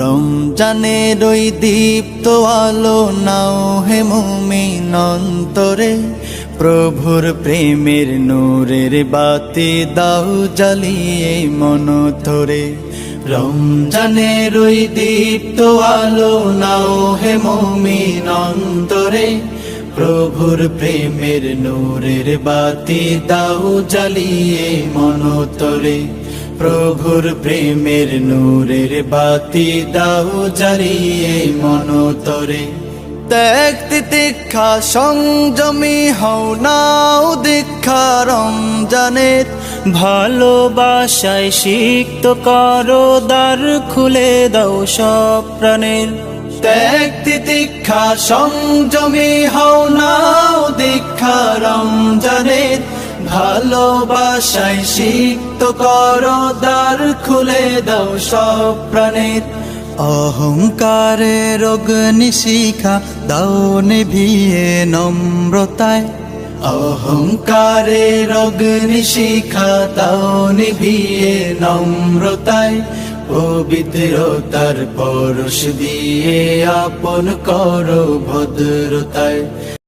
রমজানের ওই দীপ্ত আলো নাও হে মুমিন অন্তরে, প্রভুর প্রেমের নূরের বাতি দাও জ্বালিয়ে মন ধরে। রমজানের ওই দীপ্ত আলো নাও হে মুমিন অন্তরে, প্রভুর প্রেমের নূরের বাতি দাও জ্বালিয়ে মন ধরে। প্রভুর প্রেমের নূরের বাতি দাও জ্বালিয়ে মন ধরে। ত্যাগ তিতিক্ষা সংযমী হও নাও দীক্ষা রমজানের, ভালোবাসায় সিক্ত করো দ্বার খুলে দাও সব প্রাণের। ত্যাগ তিতিক্ষা সংযমী হও নাও দীক্ষা রমজানের, ভালোবাসায় সিক্ত করো দ্বার খুলে দাও সব প্রাণের। অহংকারের অগ্নিশিখা দাও নিভিয়ে নম্রতায়, অহংকারের অগ্নিশিখা দাও নিভিয়ে নম্রতায়। পবিত্রতার পরশ দিয়ে আপন করো ভদ্রতায়।